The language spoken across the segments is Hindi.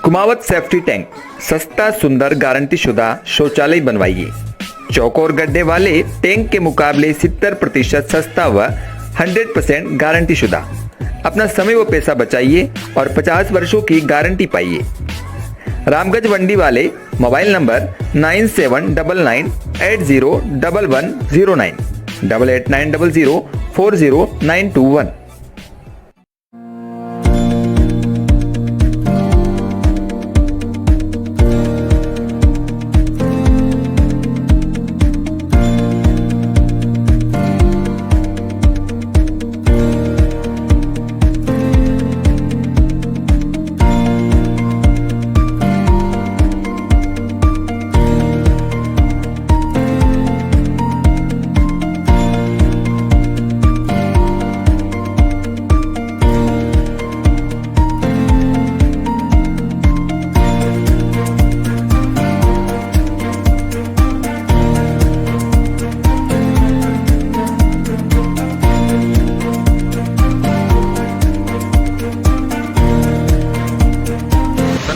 कुमावत सेफ्टी टैंक सस्ता सुंदर गारंटी शुदा शौचालय बनवाइए। चौकोर गड्ढे वाले टैंक के मुकाबले 70% सस्ता व 100% गारंटी शुदा। अपना समय व पैसा बचाइए और 50 वर्षों की गारंटी पाइए। रामगंज मंडी वाले मोबाइल नंबर 9799801109 8890040921।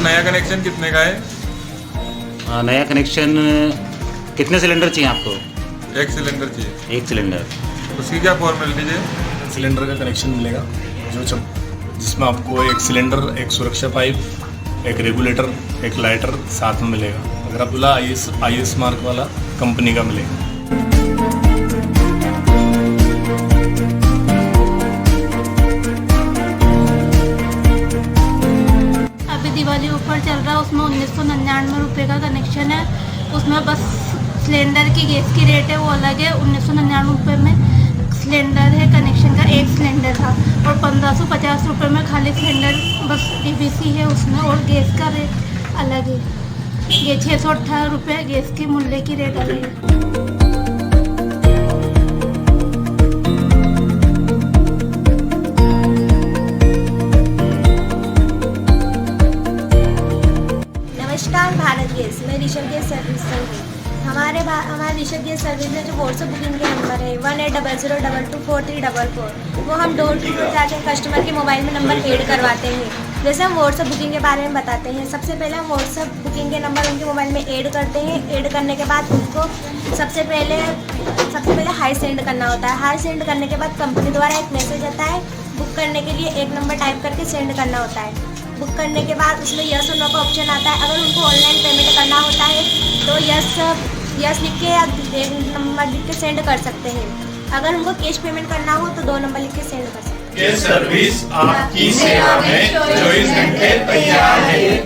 नया कनेक्शन कितने का है? नया कनेक्शन कितने सिलेंडर चाहिए आपको? एक सिलेंडर चाहिए। एक सिलेंडर। उसकी क्या फॉर्मेलिटीज है? सिलेंडर का कनेक्शन मिलेगा जिसमें आपको एक सिलेंडर, एक सुरक्षा पाइप, एक रेगुलेटर, एक लाइटर साथ में मिलेगा। अगर आप बोला IS मार्क वाला कंपनी का मिलेगा। दिवाली ऑफर चल रहा है, उसमें 1999 रुपये का कनेक्शन है। उसमें बस सिलेंडर की गैस की रेट है वो अलग है। 1999 रुपये में सिलेंडर है, कनेक्शन का एक सिलेंडर था, और 1550 रुपये में खाली सिलेंडर बस DBC है उसमें, और गैस का रेट अलग है। ये 618 रुपये गैस की मूल्य की रेट अलग है। नमस्कार भारत गैस, मैं ऋषभ गैस सर्विस से हूँ। हमारे ऋषभ गैस सर्विस में जो व्हाट्सएप बुकिंग के नंबर है 1800224344, वो हम डोर टू डोर जाके कस्टमर के मोबाइल में नंबर ऐड करवाते हैं। जैसे हम व्हाट्सएप बुकिंग के बारे में बताते हैं। सबसे पहले हम व्हाट्सएप बुकिंग के नंबर उनके मोबाइल में ऐड करते हैं। ऐड करने के बाद उनको सबसे पहले हाई सेंड करना होता है। हाई सेंड करने के बाद कंपनी द्वारा एक मैसेज आता है, बुक करने के लिए एक नंबर टाइप करके सेंड करना होता है। बुक करने के बाद उसमें यस और नो का ऑप्शन आता है। अगर उनको ऑनलाइन पेमेंट करना होता है तो यस लिख के या एक नंबर लिख के सेंड कर सकते हैं। अगर उनको कैश पेमेंट करना हो तो 2 नंबर लिख के सेंड कर सकते हैं। गैस सर्विस आपकी सेवा में 24 घंटे तैयार है।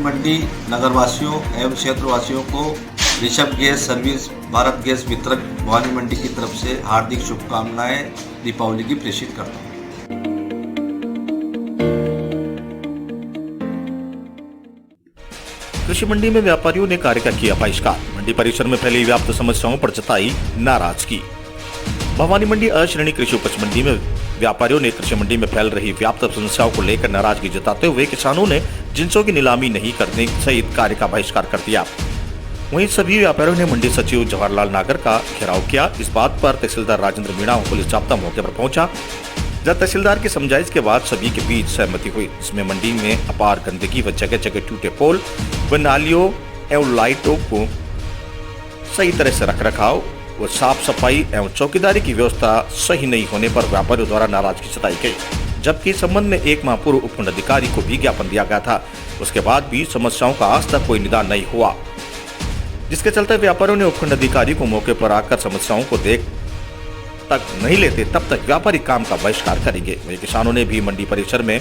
मंडी नगरवासियों एवं क्षेत्रवासियों को Rishabh gas service Bharat gas वितरक भवानी मंडी की तरफ से हार्दिक शुभकामनाएं दीपावली की प्रेषित करता हूँ। कृषि मंडी में व्यापारियों ने कार्य का किया बहिष्कार। मंडी परिसर में फैली व्याप्त समस्याओं पर जताई नाराजगी। भवानी मंडी अश्रेणी कृषि उपज मंडी में व्यापारियों ने कृषि मंडी में फैल रही व्याप्त समस्याओं को लेकर नाराजगी जताते हुए किसानों ने जिंसों की नीलामी नहीं करने सहित कार्य का बहिष्कार कर दिया। वहीं सभी व्यापारियों ने मंडी सचिव जवाहरलाल नागर का घेराव किया। इस बात पर तहसीलदार राजेंद्र मीणा और पुलिस जाब्ता मौके पर पहुंचा। जब तहसीलदार की समझाइश के बाद सभी के बीच सहमति हुई। इसमें मंडी में अपार गंदगी व जगह जगह टूटे पोल व नालियों एवं लाइटों को सही तरह से रख रखाव व साफ सफाई एवं चौकीदारी की व्यवस्था सही नहीं होने पर व्यापारियों द्वारा नाराजगी जताई गई। जबकि इस संबंध में एक माह पूर्व उपखंड अधिकारी को भी ज्ञापन दिया गया था। उसके बाद भी समस्याओं का आज तक कोई निदान नहीं हुआ, जिसके चलते व्यापारियों ने उपखंड अधिकारी को मौके पर आकर समस्याओं को देख तक नहीं लेते तब तक व्यापारी काम का बहिष्कार करेंगे। वहीं किसानों ने भी मंडी परिसर में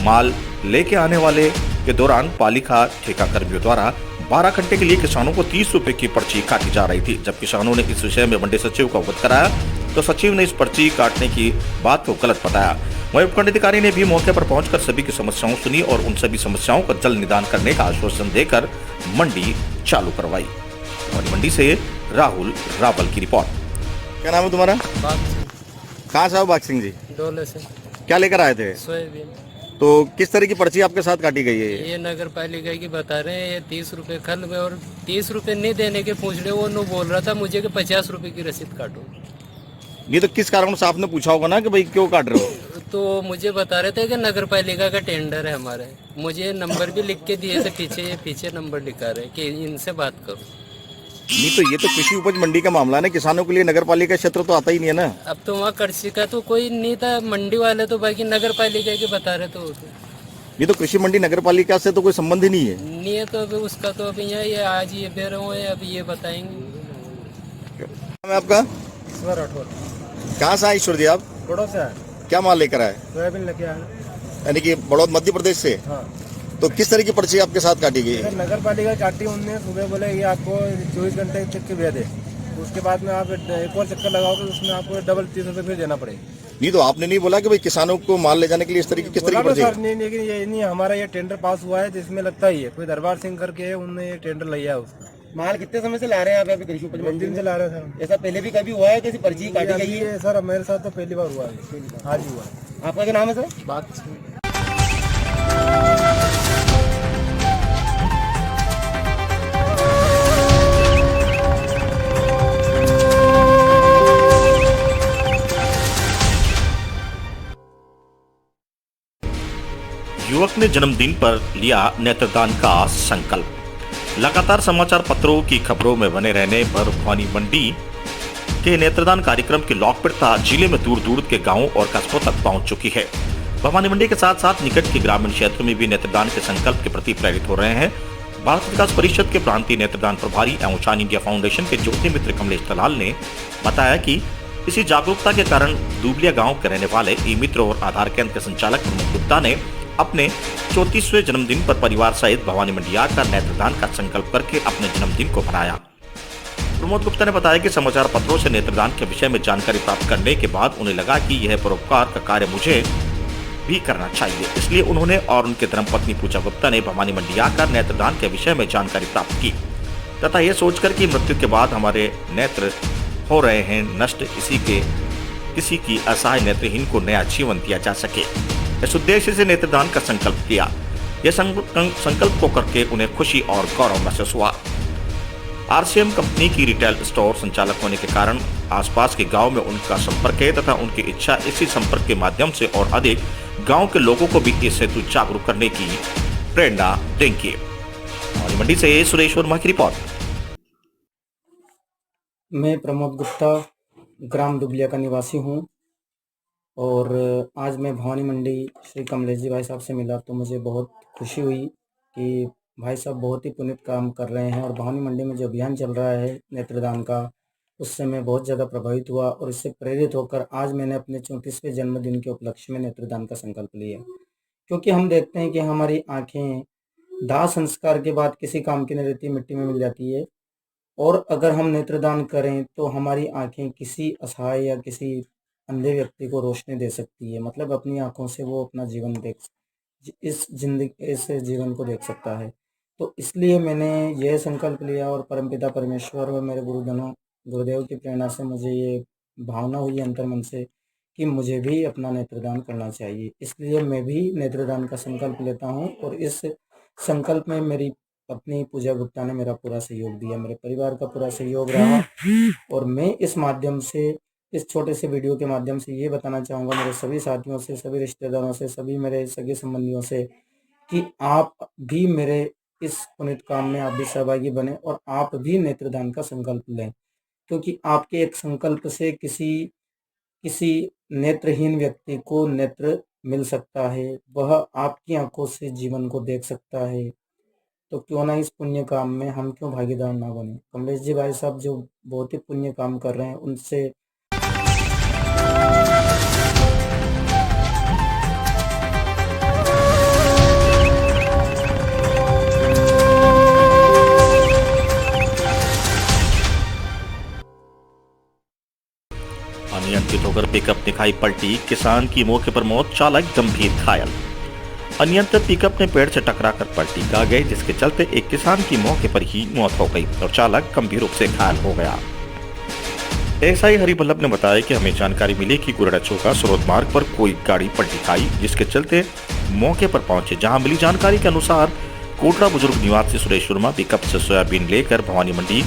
माल लेके आने वाले के दौरान पालिका ठेका कर्मियों द्वारा 12 घंटे के लिए किसानों को 30 रुपए की पर्ची काटी जा रही थी। जब किसानों ने इस विषय में मंडी सचिव को अवगत कराया तो सचिव ने इस पर्ची काटने की बात को गलत बताया। वहीं उपखंड अधिकारी ने भी मौके पर पहुंचकर सभी की समस्याओं सुनी और उन सभी समस्याओं का जल्द निदान करने का आश्वासन देकर मंडी चालू करवाई। और मंडी से राहुल रावल की रिपोर्ट। क्या नाम है तुम्हारा? कहाँ से आओ? बाग सिंह जी। डोले से। क्या लेकर आए थे? सोयाबीन। तो किस तरह की पर्ची आपके साथ काटी गई है? ये नगर पालिका की बता रहे हैं, ये 30 रुपए खल में और 30 रुपए नहीं देने के पूछ रहे। वो नो बोल रहा था मुझे कि 50 रुपए की रसीद काटो। ये तो किस कारण से आपने पूछा होगा ना कि भाई क्यों काट रहे हो? तो मुझे बता रहे थे कि नगर पालिका का टेंडर है हमारे। मुझे नंबर भी लिख के दिए थे पीछे नंबर लिखा रहे कि इनसे बात करो। नहीं तो ये तो कृषि उपज मंडी का मामला है ना, किसानों के लिए नगर पालिका क्षेत्र तो आता ही नहीं है ना। अब तो वहाँ कृषि का तो कोई नहीं था, मंडी वाले तो बाकी नगर पालिका के बता रहे तो ये तो कृषि मंडी नगर पालिका से तो कोई संबंध ही नहीं है। नहीं है तो अभी उसका तो अभी यहाँ ये आज ये दे रहे हैं, अभी ये बताएंगे। मैं आपका ईश्वर राठौर। कहाँ से आए ईश्वर जी आप? बड़ों से आए। क्या माल लेकर आए? सोयाबीन लेके आए। यानी कि बड़ौद मध्य प्रदेश से। हाँ। तो किस तरह की पर्ची आपके साथ काटी गई है? नगर पालिका काटी उनने, सुबह बोले ये आपको 24 घंटे तक के भेज दे, तो उसके बाद में आप एक और चक्कर लगाओगे तो उसमें आपको डबल 30 रुपये फिर देना पड़ेगा। नहीं तो आपने नहीं बोला कि भाई किसानों को माल ले जाने के लिए इस तरह की किस तरह की पर्ची? सर नहीं, लेकिन ये नहीं, हमारा ये टेंडर पास हुआ है जिसमें लगता ही है कोई दरबार सिंह करके है, उनने ये टेंडर लिया है उसका। माल कितने समय से ला रहे हैं आप अभी कृषि उपज मंडी दिन से ला रहे हैं सर। ऐसा पहले भी कभी हुआ है किसी पर्ची काटी गई है? सर मेरे साथ तो पहली बार हुआ है, आज ही हुआ है। आपका क्या नाम है सर? बात युवक ने जन्मदिन पर लिया नेत्रदान का संकल्प। लगातार समाचार पत्रों की खबरों में बने रहने पर भवानी मंडी के नेत्रदान कार्यक्रम की लोकप्रियता जिले में दूर दूर के गांवों और कस्बों तक पहुंच चुकी है। भवानी मंडी के साथ साथ निकट के ग्रामीण क्षेत्र में भी नेत्रदान के संकल्प के प्रति प्रेरित हो रहे हैं। भारत विकास परिषद के प्रांतीय नेत्रदान प्रभारी एवं उषान इंडिया फाउंडेशन के ज्योति मित्र कमलेश दलाल ने बताया कि इसी जागरूकता के कारण दुबलिया गांव के रहने वाले ई मित्र और आधार केंद्र के संचालक प्रमोद गुप्ता ने अपने 34वें जन्मदिन पर परिवार सहित भवानी मंडी आकर नेत्रदान का संकल्प करके अपने जन्मदिन को मनाया। प्रमोद गुप्ता ने बताया कि समाचार पत्रों से नेत्रदान के विषय में जानकारी प्राप्त करने के बाद उन्हें लगा कि यह परोपकार का कार्य मुझे भी करना चाहिए, इसलिए उन्होंने और उनके धर्मपत्नी पूजा गुप्ता ने भवानी मंडी आकर नेत्रदान के विषय में जानकारी प्राप्त की तथा यह सोचकर कि मृत्यु के बाद हमारे नेत्र हो रहे हैं नष्ट, किसी की असहाय नेत्रहीन को नया जीवन दिया जा सके, इस उद्देश्य से नेत्रदान का संकल्प किया। यह संकल्प को करके उन्हें खुशी और गौरव महसूस हुआ। आरसीएम कंपनी की रिटेल स्टोर संचालक होने के कारण आसपास के गांव में उनका संपर्क है तथा उनकी इच्छा इसी संपर्क के माध्यम से और अधिक गांव के लोगों को भी इस हेतु जागरूक करने की प्रेरणा देंगे। भवानी मंडी से सुरेश वर्मा की रिपोर्ट। मैं प्रमोद गुप्ता ग्राम दुबलिया का निवासी हूं और आज मैं भवानी मंडी श्री कमलेश जी भाई साहब से मिला तो मुझे बहुत खुशी हुई कि भाई साहब बहुत ही पुनीत काम कर रहे हैं और भवानी मंडी में जो अभियान चल रहा है नेत्रदान का, उससे मैं बहुत ज़्यादा प्रभावित हुआ और इससे प्रेरित होकर आज मैंने अपने 34वें जन्मदिन के उपलक्ष्य में नेत्रदान का संकल्प लिया। क्योंकि हम देखते हैं कि हमारी आँखें दाह संस्कार के बाद किसी काम की नहीं रहती, मिट्टी में मिल जाती है, और अगर हम नेत्रदान करें तो हमारी आँखें किसी असहाय या किसी अंधे व्यक्ति को रोशनी दे सकती है, मतलब अपनी आँखों से वो अपना जीवन इस जीवन को देख सकता है। तो इसलिए मैंने यह संकल्प लिया और परमपिता परमेश्वर और मेरे गुरुदेव की प्रेरणा से मुझे ये भावना हुई अंतर मन से कि मुझे भी अपना नेत्रदान करना चाहिए। इसलिए मैं भी नेत्रदान का संकल्प लेता हूं और इस संकल्प में मेरी पत्नी पूजा गुप्ता ने मेरा पूरा सहयोग दिया, मेरे परिवार का पूरा सहयोग रहा। और मैं इस माध्यम से, इस छोटे से वीडियो के माध्यम से ये बताना चाहूँगा मेरे सभी साथियों से, सभी रिश्तेदारों से, सभी मेरे सगे संबंधियों से कि आप भी मेरे इस पुनीत काम में आप भी सहभागी बने और आप भी नेत्रदान का संकल्प लें, क्योंकि आपके एक संकल्प से किसी नेत्रहीन व्यक्ति को नेत्र मिल सकता है, वह आपकी आंखों से जीवन को देख सकता है। तो क्यों ना इस पुण्य काम में हम क्यों भागीदार ना बने। कमलेश जी भाई साहब जो बहुत ही पुण्य काम कर रहे हैं उनसे अनियंत्रित होकर पिकअप ने खाई पलटी, किसान की मौके पर मौत, चालक गंभीर घायल। अनियंत्रित पिकअप ने पेड़ से टकराकर पलटी खा गई, जिसके चलते एक किसान की मौके पर ही मौत हो गई और चालक गंभीर रूप से घायल हो गया। एएसआई हरिवल्लभ ने बताया कि हमें जानकारी मिली कि गुरड़ा चौका स्रोत मार्ग पर कोई गाड़ी पलटी खाई, जिसके चलते मौके पर पहुंचे। जहां मिली जानकारी के अनुसार कोटड़ा बुजुर्ग निवासी सुरेश वर्मा पिकअप से सोयाबीन लेकर भवानी मंडी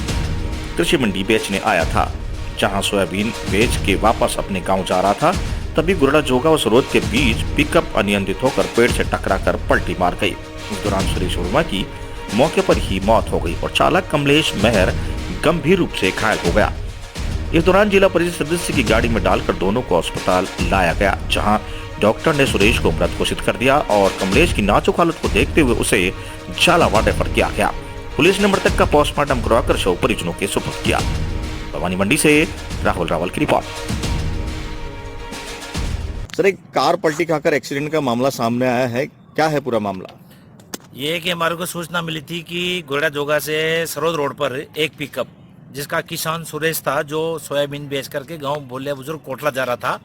कृषि मंडी बेचने आया था। जहां सोयाबीन बेच के वापस अपने गांव जा रहा था, तभी गुरड़ा जोगा व सरोद के बीच पिकअप अनियंत्रित होकर पेड़ से टकराकर पलटी मार गई। इस दौरान सुरेश वर्मा की मौके पर ही मौत हो गई और चालक कमलेश मेहर गंभीर रूप से घायल हो गया। इस दौरान जिला परिषद सदस्य की गाड़ी में डालकर दोनों को अस्पताल लाया गया, जहां डॉक्टर ने सुरेश को मृत घोषित कर दिया और कमलेश की नाजुक हालत को देखते हुए उसे झालावाड़ रेफर किया गया। पुलिस ने मृतक का पोस्टमार्टम करवाकर शव परिजनों के सुपुर्द किया। भवानी मंडी से राहुल रावल की रिपोर्ट। सर, एक कार पलटी खाकर एक्सीडेंट का मामला सामने आया है, क्या है पूरा मामला? ये है कि हमारे को सूचना मिली थी कि गुरड़ा जोगा से सरोद रोड पर एक पिकअप जिसका किसान सुरेश था, जो सोयाबीन बेच करके गांव बोले बुजुर्ग कोटला जा रहा था,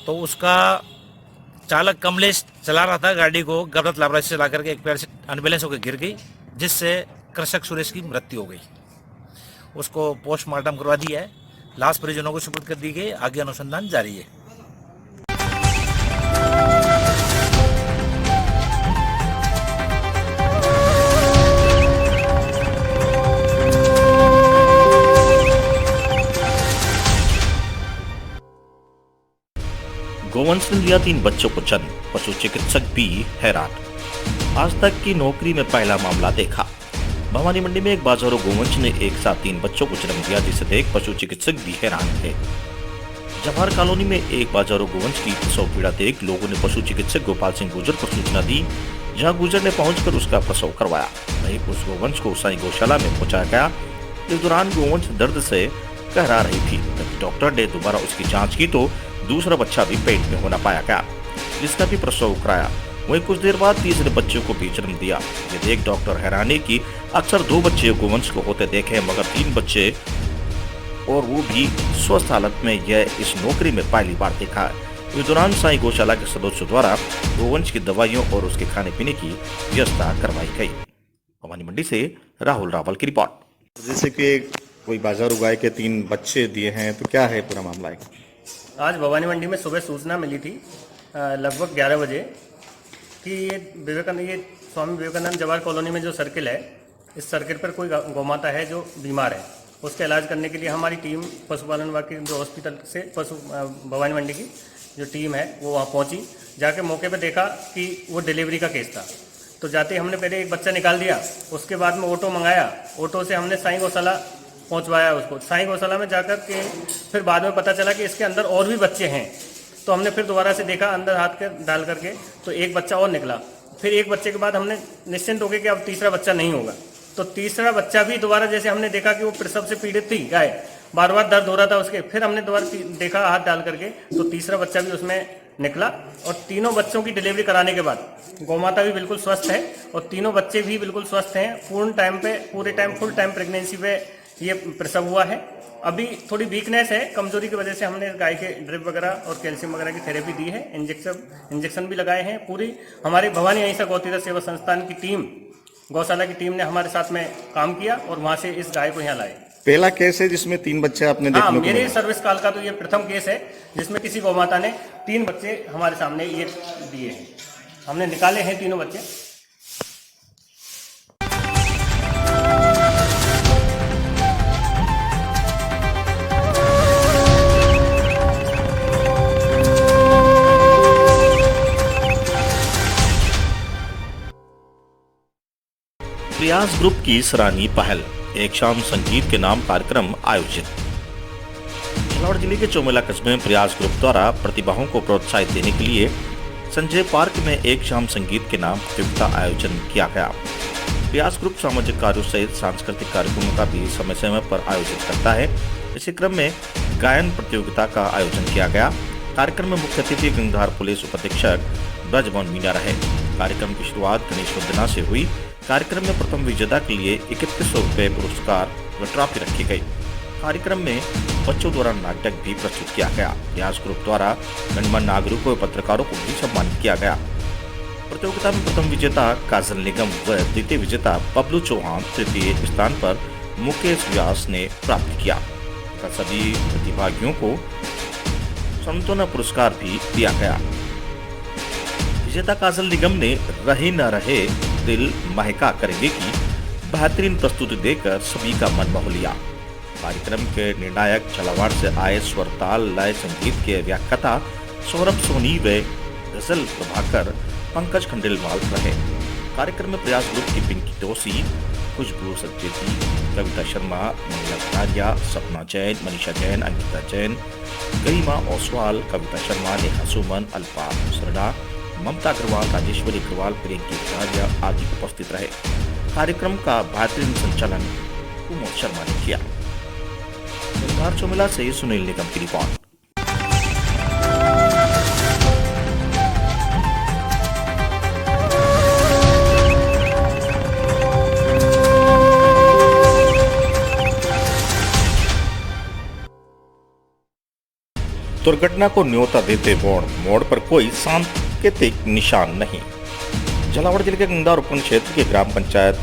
तो उसका चालक कमलेश चला रहा था गाड़ी को, गलत लापरवाही से चला करके एक पेड़ से अनबैलेंस होकर गिर गई, जिससे कृषक सुरेश की मृत्यु हो गई। उसको पोस्टमार्टम करवा दिया है, लाश परिजनों को सुपुर्द कर दी गई, आगे अनुसंधान जारी है। गोवंश ने लिया 3 बच्चों को जन्म, पशु चिकित्सक भी हैरान। आज तक की नौकरी में पहला मामला देखा। भवानी मंडी में एक बाजारू गोवंश ने एक साथ 3 बच्चों को जन्म दिया, जिसे देख पशु चिकित्सक भी हैरान थे। जवाहर कॉलोनी में एक बाजारू गोवंश की प्रसव पीड़ा देख लोगों ने पशु चिकित्सक गोपाल सिंह गुर्जर को सूचना दी, जहां गुर्जर ने पहुंचकर उसका प्रसव करवाया। वहीं उस गोवंश को साई गौशाला में पहुंचाया गया। इस दौरान गोवंश दर्द से कहरा रही थी, तभी डॉक्टर ने दोबारा उसकी जाँच की तो दूसरा बच्चा भी पेट में होना पाया गया, जिसका भी प्रसव कराया। वहीं कुछ देर बाद तीसरे बच्चे को भी जन्म दिया। ये देख डॉक्टर हैरानी की अक्सर 2 बच्चे गोवंश को होते देखे, मगर 3 बच्चे और वो भी स्वस्थ हालत में यह इस नौकरी में पहली बार देखा है। इस दौरान साई गौशाला के सदस्यों द्वारा गोवंश की दवाइयों और उसके खाने पीने की व्यवस्था करवाई गई। भवानी मंडी से राहुल रावल की रिपोर्ट। जैसे कि कोई बाजारू गाय के 3 बच्चे दिए हैं, तो क्या है पूरा मामला है? आज भवानी मंडी में सुबह सूचना मिली थी लगभग 11 बजे कि ये स्वामी विवेकानंद जवाहर कॉलोनी में जो सर्किल है, इस सर्किल पर कोई गौमाता है जो बीमार है। उसका इलाज करने के लिए हमारी टीम पशुपालन विभाग की जो हॉस्पिटल से भवानी मंडी की जो टीम है वो वहाँ पहुँची। जाके मौके पर देखा कि वो डिलीवरी का केस था, तो जाते हमने पहले एक बच्चा निकाल दिया। उसके बाद में ऑटो मंगाया, ऑटो से हमने साई गौशाला पहुंचवाया उसको। साई गौशाला में जाकर के फिर बाद में पता चला कि इसके अंदर और भी बच्चे हैं, तो हमने फिर दोबारा से देखा अंदर हाथ डाल करके, तो एक बच्चा और निकला। फिर एक बच्चे के बाद हमने निश्चिंत हो गए कि अब तीसरा बच्चा नहीं होगा, तो तीसरा बच्चा भी दोबारा जैसे हमने देखा कि वो प्रसव से पीड़ित थी गाय, बार बार दर्द हो रहा था उसके, फिर हमने दोबारा देखा हाथ डाल करके, तो तीसरा बच्चा भी उसमें निकला। और तीनों बच्चों की डिलीवरी कराने के बाद गौमाता भी बिल्कुल स्वस्थ है और तीनों बच्चे भी बिल्कुल स्वस्थ हैं। पूरे टाइम फुल टाइम प्रेगनेंसी पे ये प्रसव हुआ है। अभी थोड़ी वीकनेस है, कमजोरी की वजह से हमने गाय के ड्रिप वगैरह और कैल्शियम वगैरह की थेरेपी दी है, इंजेक्शन भी लगाए हैं। पूरी हमारी भवानी अहिंसा गौतीरथ सेवा संस्थान की टीम, गौशाला की टीम ने हमारे साथ में काम किया और वहां से इस गाय को यहाँ लाए। पहला केस है जिसमें 3 बच्चे आपने देखने को मिले? मेरे सर्विस काल का तो ये प्रथम केस है जिसमें किसी गौमाता ने 3 बच्चे हमारे सामने ये दिए हैं। हमने निकाले हैं तीनों बच्चे। प्रयास ग्रुप की सराहनीय पहल, एक शाम संगीत के नाम कार्यक्रम आयोजित। झालावाड़ जिले के चौमेला कस्बे में प्रयास ग्रुप द्वारा प्रतिभाओं को प्रोत्साहित देने के लिए संजय पार्क में एक शाम संगीत के नाम प्रतियोगिता आयोजन किया गया। प्रयास ग्रुप सामाजिक कार्यों सहित सांस्कृतिक कार्यक्रमों का भी समय समय पर आयोजित करता है। इसी क्रम में गायन प्रतियोगिता का आयोजन किया गया। कार्यक्रम में मुख्य अतिथि गंगाधार पुलिस उपाधीक्षक ब्रजमोहन मीना रहे। कार्यक्रम की शुरुआत गणेश वंदना से हुई। कार्यक्रम में प्रथम विजेता के लिए 3100 रुपये पुरस्कार व ट्रॉफी रखी गई। कार्यक्रम में बच्चों द्वारा नाटक भी प्रस्तुत किया गया। प्रयास ग्रुप द्वारा गणमान्य नागरिकों व पत्रकारों को भी सम्मानित किया गया। प्रतियोगिता में प्रथम विजेता काजल निगम व द्वितीय विजेता बबलू चौहान, तृतीय स्थान पर मुकेश व्यास ने प्राप्त किया। सभी प्रतिभागियों को सांत्वना पुरस्कार भी दिया गया। विजेता काजल निगम ने रहे न रहे दिल महका करेंगे की बेहतरीन प्रस्तुति देकर सभी का मन मोह लिया। कार्यक्रम के निर्णायक झालावाड़ से आए स्वरताल लय संगीत के व्याख्याता सौरभ सोनी व गजल प्रभाकर पंकज खंडेलवाल रहे। कार्यक्रम में प्रयास ग्रुप की पिंकी दोषी, खुशबू सचेती, कविता शर्मा, मंगला कटारिया, सपना जैन, मनीषा जैन, अंकिता जैन, गरिमा ओसवाल, कविता शर्मा, नेहा सुमन, अल्पा सरडा, ममता अग्रवाल, राजेश्वरी अग्रवाल, प्रियंकी कटारिया आदि उपस्थित रहे। कार्यक्रम का बेहतरीन संचालन कुमार शर्मा ने किया। चौमिला से सुनील निगम की रिपोर्ट। दुर्घटना को न्योता देते मोड़ पर कोई सांकेतिक निशान नहीं। झालावाड़ जिले के गंगदार उपखंड क्षेत्र के ग्राम पंचायत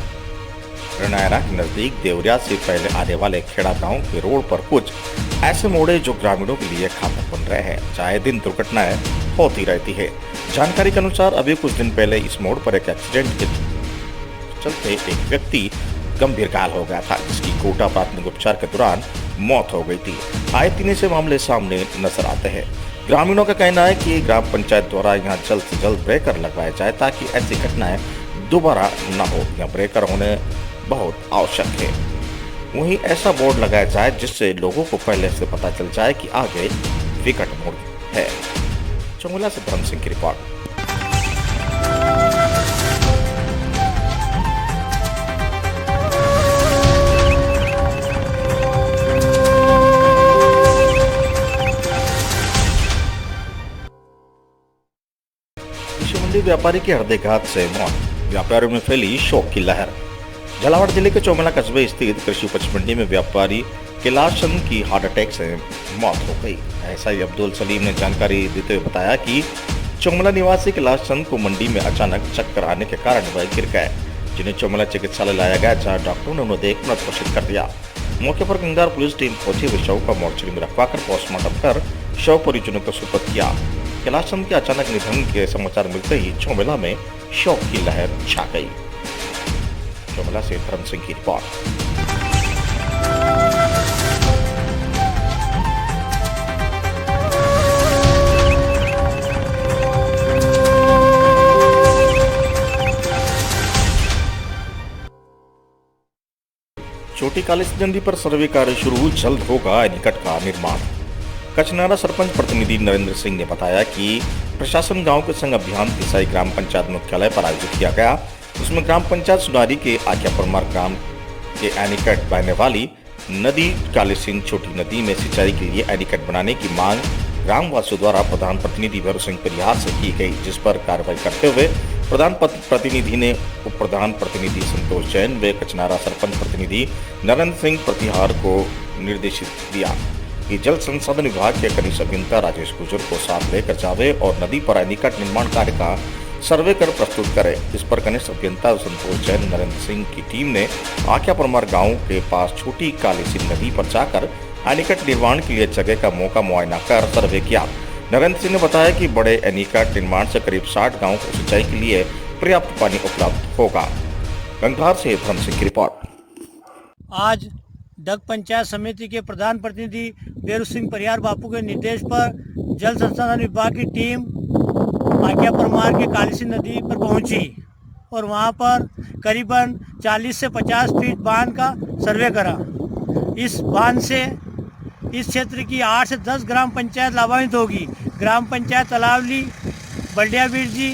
रनायरा के नजदीक देवरिया से पहले आने वाले खेड़ा गांव के रोड पर कुछ ऐसे मोड़े जो ग्रामीणों के लिए घातक बन रहे हैं। चाहे दिन दुर्घटनाएं होती रहती है। जानकारी के अनुसार अभी कुछ दिन पहले इस मोड़ पर एक एक्सीडेंट के चलते एक व्यक्ति गंभीर घायल हो गया था, जिसकी कोटा प्राथमिक उपचार के दौरान मौत हो गई थी। आए दिन से मामले सामने नजर आते हैं। ग्रामीणों का कहना है कि ग्राम पंचायत द्वारा यहाँ जल्द से जल्द ब्रेकर लगवाए जाए ताकि ऐसी घटनाएं दोबारा न हो। यहाँ ब्रेकर होने बहुत आवश्यक है। वहीं ऐसा बोर्ड लगाया जाए जिससे लोगों को पहले से पता चल जाए कि आगे विकट मोड़ है। चंगुला से धर्म सिंह की रिपोर्ट। मंडी व्यापारी के हृदयघात से मौत, व्यापारियों में फैली शोक की लहर। झालावाड़ जिले के चौमिला कस्बे स्थित कृषि उपज मंडी में व्यापारी कैलाश चंद की हार्ट अटैक से मौत हो गई। ऐसा ही अब्दुल सलीम ने जानकारी देते हुए बताया कि चौमिला निवासी कैलाश चंद को मंडी में अचानक चक्कर आने के कारण वह गिर गए, जिन्हें चौमिला चिकित्सालय लाया गया, जहाँ डॉक्टरों ने उन्हें देख मृत घोषित कर दिया। मौके पर गंगदार पुलिस टीम पहुंची व शव का मोर्चरी में रखवाकर पोस्टमार्टम कर शव परिजनों को सुपुर्द किया। कैलाश चंद के अचानक निधन के समाचार मिलते ही चौमिला में शोक की लहर छा गई। चौमिला से धर्म सिंह की रिपोर्ट। छोटी कालीसिंध नदी पर सर्वे कार्य शुरू, जल्द होगा एनीकट का निर्माण। कचनारा सरपंच प्रतिनिधि नरेंद्र सिंह ने बताया कि प्रशासन गांव के संग अभियान तिसाई ग्राम पंचायत मुख्यालय पर आयोजित किया गया। उसमें ग्राम पंचायत सुनारी के आख्या परमार ग्राम के एनीकट बहने वाली नदी कालीसिंध छोटी नदी में सिंचाई के लिए एनीकट बनाने की मांग ग्रामवासियों द्वारा प्रधान प्रतिनिधि भैरू सिंह परिहार से की गई, जिस पर कार्रवाई करते हुए प्रधान प्रतिनिधि ने उप प्रधान प्रतिनिधि संतोष जैन व कचनारा सरपंच प्रतिनिधि नरेंद्र सिंह प्रतिहार को निर्देशित दिया कि जल संसाधन विभाग के कनिष्ठ अभियंता राजेश गुजर को साथ लेकर जावे और नदी पर एनीकट निर्माण कार्य का सर्वे कर प्रस्तुत करे। इस पर कनिष्ठ अभियंता संतोष जैन नरेंद्र सिंह की टीम ने आख्या परमार गांव के पास छोटी कालीसिंध नदी पर जाकर एनीकट निर्माण के लिए जगह का मौका मुआयना कर सर्वे किया। नरेंद्र सिंह ने बताया कि बड़े एनीकट निर्माण से करीब 60 गाँव को सिंचाई के लिए पर्याप्त पानी उपलब्ध होगा। गंगधार से धर्म सिंह की रिपोर्ट। आज डग पंचायत समिति के प्रधान प्रतिनिधि भैरू सिंह परिहार बापू के निर्देश पर जल संसाधन विभाग की टीम आख्या परमार के कालीसिंध नदी पर पहुंची और वहां पर करीबन 40 से 50 फीट बांध का सर्वे करा। इस बांध से इस क्षेत्र की 8 से 10 ग्राम पंचायत लाभान्वित होगी। ग्राम पंचायत तलावली, बल्डियाबीर जी,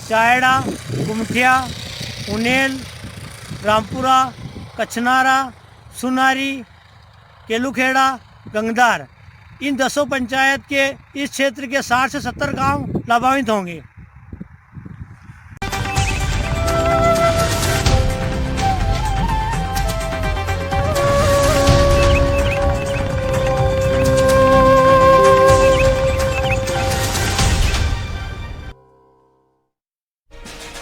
चायड़ा, गुमठिया, उनेल, रामपुरा, कचनारा, सुनारी, केलूखेड़ा, गंगदार, इन 10 पंचायत के इस क्षेत्र के 60 से 70 गांव लाभान्वित होंगे।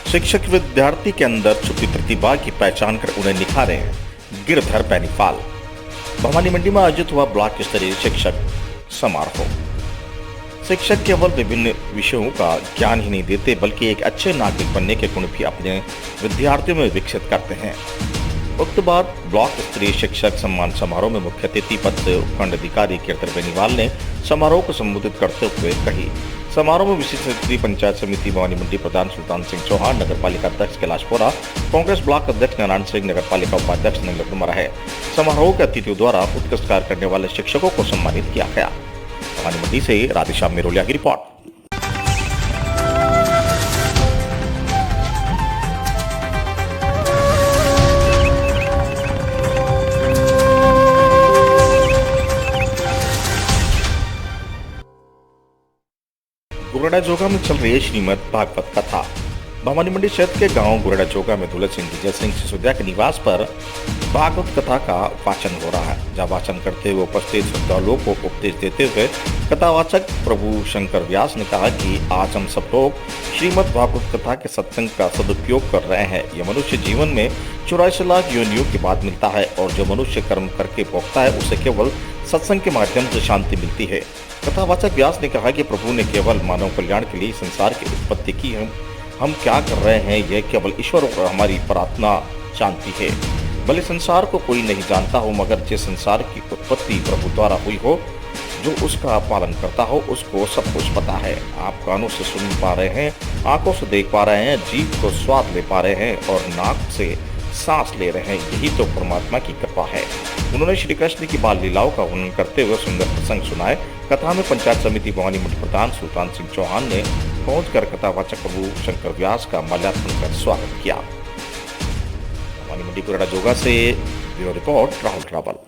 शिक्षक विद्यार्थी के अंदर छुपी प्रतिभा की पहचान कर उन्हें निखारे हैं। गिरधर बेनीपाल। भवानी मंडी में आयोजित हुआ ब्लॉक स्तरीय शिक्षक समारोह। शिक्षक केवल विभिन्न विषयों का ज्ञान ही नहीं देते बल्कि एक अच्छे नागरिक बनने के गुण भी अपने विद्यार्थियों में विकसित करते हैं। उक्त बाद ब्लॉक स्तरीय शिक्षक सम्मान समारोह में मुख्य अतिथि पद से उपखंड अधिकारी गिरधर बेनीवाल ने समारोह को संबोधित करते हुए कही समारोह में विशिष्ट अतिथि पंचायत समिति भवानी मंडी प्रधान सुल्तान सिंह चौहान, नगर पालिका अध्यक्ष कैलाश बोरा, कांग्रेस ब्लॉक अध्यक्ष नारायण सिंह, नगर पालिका उपाध्यक्ष नंगल कुमार है। समारोह के अतिथियों द्वारा उत्कृष्ट कार्य करने वाले शिक्षकों को सम्मानित किया गया। भवानी मंडी से राधेश्याम मेरोलिया की रिपोर्ट। गुरेड़ा जोगा में चल रही है श्रीमद् भागवत कथा। भवानी मंडी क्षेत्र के गांव गुरेड़ा जोगा में दूल्हे सिंह विजय सिंह सिसोदिया के निवास पर भागवत कथा का वाचन हो रहा है। जब वाचन करते हुए उपस्थित श्रद्धालुओं को उपदेश देते हुए कथावाचक प्रभु शंकर व्यास ने कहा कि आज हम सब लोग श्रीमद् भागवत कथा के सत्संग का सदुपयोग कर रहे हैं। यह मनुष्य जीवन में 84 लाख योनियों के बाद मिलता है और जो मनुष्य कर्म करके भोगता है उसे केवल सत्संग के माध्यम से शांति मिलती है। कथावाचक व्यास ने कहा कि प्रभु ने केवल मानव कल्याण के लिए संसार की उत्पत्ति की है। हम क्या कर रहे हैं यह केवल ईश्वर और हमारी प्रार्थना जानती है। भले संसार को कोई नहीं जानता हो, मगर जिस संसार की उत्पत्ति प्रभु द्वारा हुई हो, जो उसका पालन करता हो, उसको सब कुछ पता है। आप कानों से सुन पा रहे हैं, आंखों से देख पा रहे हैं, जीभ को स्वाद ले पा रहे हैं और नाक से सांस ले रहे हैं। यही तो परमात्मा की कृपा है। उन्होंने श्री कृष्ण की बाल लीलाओं का वर्णन करते हुए सुंदर प्रसंग सुनाए। कथा में पंचायत समिति भवानी मंडी प्रधान सुल्तान सिंह चौहान ने पहुंचकर कथावाचक प्रभु शंकर व्यास का माल्यार्पण कर स्वागत किया। भवानी मंडी गुरेड़ा जोगा से ब्यूरो रिपोर्ट राहुल रावल।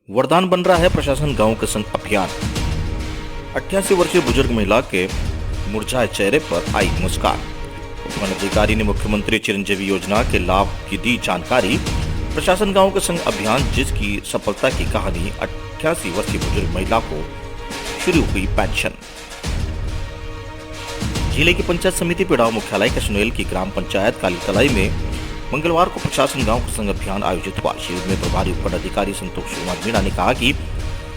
वरदान बन रहा है प्रशासन गांव के संग अभियान। 88 वर्षीय बुजुर्ग महिला के मुरझाए चेहरे पर आई मुस्कान। उपवन अधिकारी ने मुख्यमंत्री चिरंजीवी योजना के लाभ की दी जानकारी। प्रशासन गांव के संग अभियान जिसकी सफलता की कहानी। 88 वर्षीय बुजुर्ग महिला को शुरू हुई पेंशन। जिले की पंचायत समिति पिड़ाव मुख्यालय कसनोएल की ग्राम पंचायत काली तलाई में मंगलवार को प्रशासन गांव का संग अभियान आयोजित हुआ। शिविर में प्रभारी उपखंड अधिकारी संतोष कुमार मीणा ने कहा कि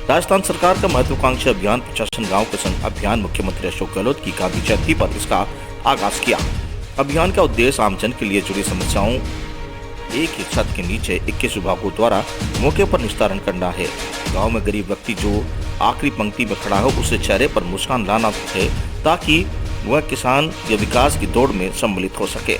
राजस्थान सरकार का महत्वाकांक्षी अभियान प्रशासन गांव का संग अभियान मुख्यमंत्री अशोक गहलोत की गांधी जयंती पर इसका आगाज किया। अभियान का उद्देश्य आमजन के लिए जुड़ी समस्याओं एक ही छत के नीचे 21 विभागों द्वारा मौके पर निस्तारण करना है। गाँव में गरीब व्यक्ति जो आखिरी पंक्ति में खड़ा हो उसे चेहरे पर मुस्कान लाना है ताकि वह किसान या विकास की दौड़ में सम्मिलित हो सके।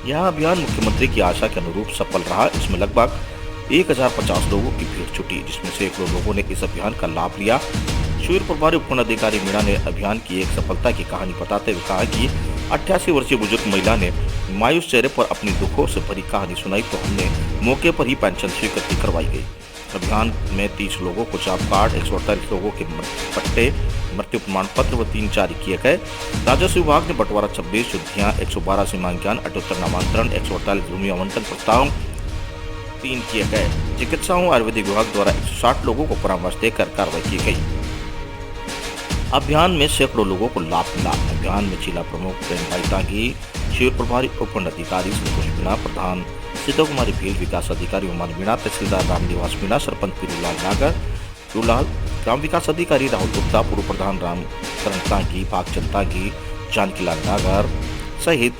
यह अभियान मुख्यमंत्री की आशा के अनुरूप सफल रहा। इसमें लगभग 1050 लोगों की भीड़ जुटी, जिसमें सैकड़ों लोगों ने इस अभियान का लाभ लिया। शिविर प्रभारी उपखंड अधिकारी मीणा ने अभियान की एक सफलता की कहानी बताते हुए कहा कि 88 वर्षीय बुजुर्ग महिला ने मायूस चेहरे पर अपनी दुखों से भरी कहानी सुनाई तो हमने मौके पर ही पेंशन स्वीकृति करवाई गई। अभियान में 30 लोगों को जॉब कार्ड, 148 लोगों के पट्टे, मृत्यु प्रमाण पत्र व 3 जारी किए गए। राजस्व विभाग ने बंटवारा 26 शुद्धियां, 112 सीमांकन, 78 नामांतरण, 148 भूमि आवंटन प्रस्ताव 3 किए गए। चिकित्साओं आयुर्वेदिक विभाग द्वारा 160 लोगों को परामर्श देकर कार्रवाई की गई। अभियान में सैकड़ों लोगों को लाभ मिला। अभियान में जिला प्रमुख प्रेम भाई तागी, शिविर प्रभारी उपखंड अधिकारी संतोष मीणा, प्रधान सीता कुमारी भील, विकास अधिकारी उमान मीणा, तहसीलदार रामनिवास मीणा, सरपंच पीरूलाल नागर, ग्राम विकास अधिकारी राहुल गुप्ता, पूर्व प्रधान रामकरण तागी, भागचंद तागी, जानकीलाल नागर सहित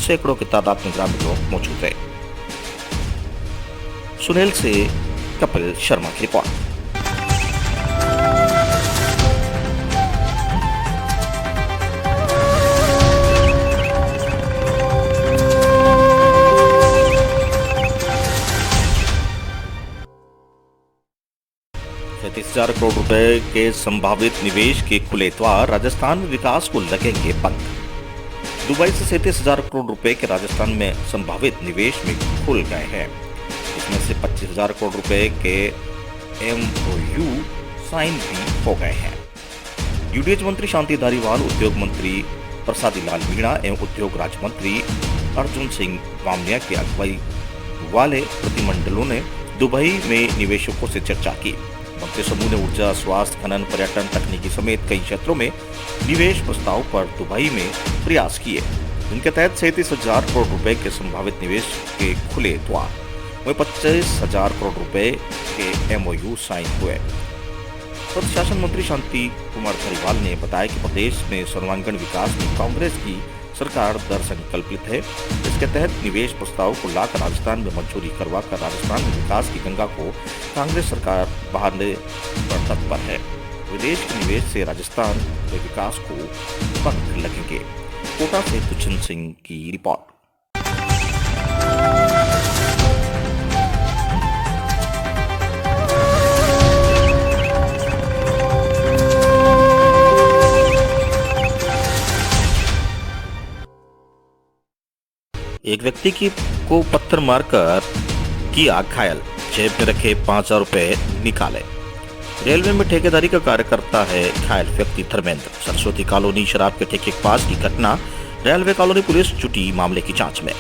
सैकड़ों की तादाद में ग्रामीण लोग मौजूद रहे। सुनील से कपिल शर्मा की रिपोर्ट। 37,000 करोड़ रुपए के संभावित निवेश के खुले द्वार। राजस्थान में विकास को लगेंगे बंद। दुबई से 37,000 करोड़ रुपए के राजस्थान में संभावित निवेश में खुल गए हैं। इसमें से 25,000 करोड़ रुपए के MOU साइन भी हो गए हैं। यूडीएच मंत्री शांति धारीवाल, उद्योग मंत्री प्रसादी लाल मीणा एवं उद्योग राज्य मंत्री अर्जुन सिंह वामनिया की अगुवाई वाले प्रतिनिधिमंडलों ने दुबई में निवेशकों से चर्चा की। मंत्री समूह ने ऊर्जा, स्वास्थ्य, खनन, पर्यटन, तकनीकी समेत कई क्षेत्रों में निवेश प्रस्ताव पर दुबई में प्रयास किए। इनके तहत 37,000 करोड़ रुपए के संभावित निवेश के खुले द्वार, वहीं 25,000 करोड़ रुपए के MOU साइन हुए। प्रशासन मंत्री शांति कुमार धारीवाल ने बताया कि प्रदेश में सर्वांगीण विकास में कांग्रेस की सरकार दृढ़ संकल्पित है। इसके तहत निवेश प्रस्ताव को लाकर राजस्थान में मंजूरी करवाकर राजस्थान में विकास की गंगा को कांग्रेस सरकार बहाने पर तत्पर है। विदेश के निवेश से राजस्थान के विकास को पंख लगेंगे। कोटा से दुष्यंत सिंह की रिपोर्ट। एक व्यक्ति को पत्थर मारकर किया घायल, जेब में रखे 5,000 रुपए निकाले। रेलवे में ठेकेदारी का कार्य करता है घायल व्यक्ति धर्मेंद्र। सरस्वती कॉलोनी शराब के ठेके के पास की घटना। रेलवे कॉलोनी पुलिस जुटी मामले की जांच में।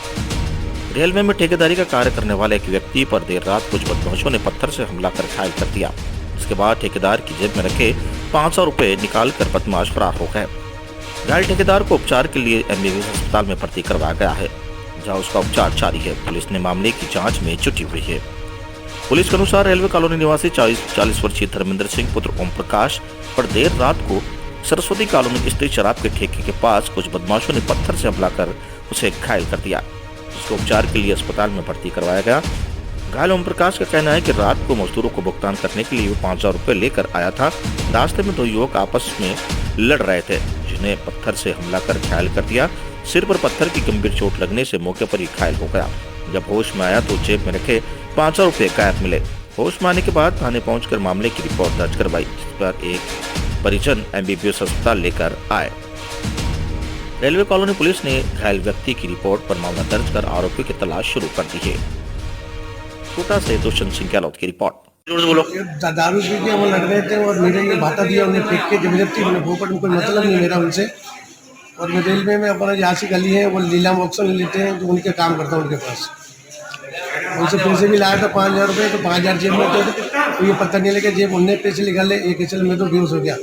रेलवे में ठेकेदारी का कार्य करने वाले एक व्यक्ति पर देर रात कुछ बदमाशों ने पत्थर से हमला कर घायल कर दिया। इसके बाद ठेकेदार की जेब में रखे 500 रुपए निकाल कर बदमाश फरार हो गए। घायल ठेकेदार को उपचार के लिए एमबीबीएस अस्पताल में भर्ती करवाया गया है, जहां उसका उपचार जारी है। पुलिस ने मामले की जांच में जुटी हुई है। पुलिस के अनुसार रेलवे कॉलोनी निवासी 40 वर्षीय धर्मेंद्र सिंह पुत्र ओम प्रकाश पर देर रात को सरस्वती कॉलोनी स्थित शराब के ठेके के पास कुछ बदमाशों ने पत्थर से हमला कर उसे घायल कर दिया। उसको उपचार के लिए अस्पताल में भर्ती करवाया गया। घायल ओम प्रकाश का कहना है कि रात को मजदूरों को भुगतान करने के लिए वो 5,000 रुपए लेकर आया था। रास्ते में दो युवक आपस में लड़ रहे थे, जिन्हें पत्थर से हमला कर घायल कर दिया। सिर पर पत्थर की गंभीर चोट लगने से मौके पर ही घायल हो गया। जब होश में आया तो जेब में रखे 500 रुपए गायब मिले। होश में आने के बाद थाने पहुंचकर मामले की रिपोर्ट दर्ज करवाई, जिस पर एक परिजन एमबीबीएस अस्पताल लेकर आए। रेलवे कॉलोनी पुलिस ने घायल व्यक्ति की रिपोर्ट पर मामला दर्ज कर आरोपी की तलाश शुरू कर दी है। कोटा से दुष्यंत सिंह गहलोत की रिपोर्ट। दारू पी के वो लड़ रहे थे और मेरे ये भाता दिया, उन्हें फेंक के जबरदस्ती, मैंने भोपट में कोई मतलब नहीं मेरा उनसे। और मैं रेलवे में अपना यहाँ से गली है, वो लीलाम ऑक्शन लेते हैं, जो उनके काम करता हूँ उनके पास। उनसे पैसे भी लाया था 5,000 रुपये, तो 5,000 जेब में थे, तो ये पता नहीं लगे जेब उनने पैसे निकाले। एक चल में तो बेहोश हो गया।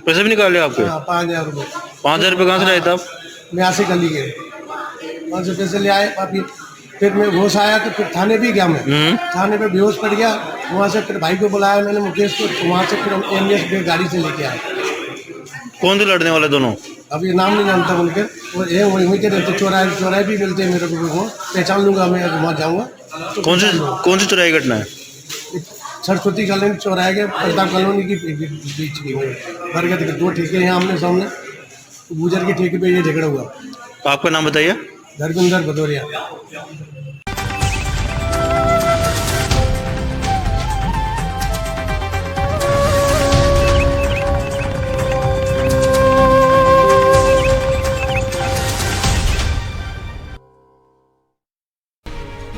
पैसे भी निकाले आपके? हाँ, 5,000 रुपये। 5,000 रुपये कहाँ से लाए थे आप? मैं यहाँ से गली गए, वहाँ से पैसे ले आए। फिर मैं होश आया तो फिर थाने भी गया। मैं थाने पे बेहोश पड़ गया। वहाँ से फिर भाई को बुलाया मैंने, मुकेश को, तो वहाँ से फिर हम एमबीएस गाड़ी से लेके आए। कौन से लड़ने वाले दोनों? अब ये नाम नहीं जानता उनके, और ये वहीं के रहते। चौराहे भी मिलते हैं मेरे को, पहचान लूँगा मैं वहाँ जाऊँगा। तो कौन सी चौराहे घटना है? सरस्वती कॉलोनी चौराहे के प्रताप कॉलोनी की बीच की बरगद के 2 ठेके हैं आमने सामने। गुजर के ठेके पे ये झगड़ा हुआ। आपका नाम बताइए। धर्मेंद्र भदौरिया।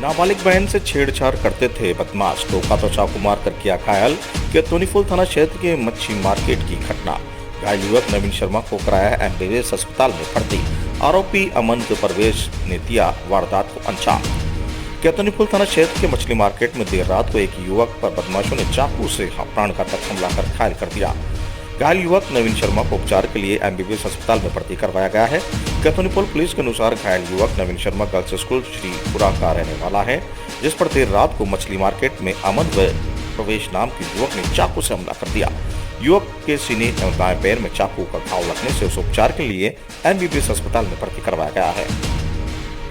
नाबालिग बहन से छेड़छाड़ करते थे बदमाश, टोका तो चाकू मार कर किया घायल। केतुनीफुल थाना क्षेत्र के मच्छी मार्केट की घटना। घायल युवक नवीन शर्मा को कराया एमबीबीएस अस्पताल में भर्ती। आरोपी अमन परवेश ने दिया वारदात को अंजाम। केतुनीफुल थाना क्षेत्र के मछली मार्केट में देर रात को एक युवक पर बदमाशों ने चाकू से प्राणघातक हमला कर घायल कर दिया। घायल युवक नवीन शर्मा को उपचार के लिए एमबीबीएस अस्पताल में भर्ती करवाया गया है। केतुनीफुल पुलिस के अनुसार घायल युवक नवीन शर्मा गर्ल्स स्कूल श्रीपुरा का रहने वाला है, जिस पर देर रात को मछली मार्केट में अमन व प्रवेश नाम के युवक ने चाकू से हमला कर दिया। युवक के सीने एवं दाएं पैर में चाकू का घाव लगने से उसे उपचार के लिए एमबीबीएस अस्पताल में भर्ती करवाया गया है।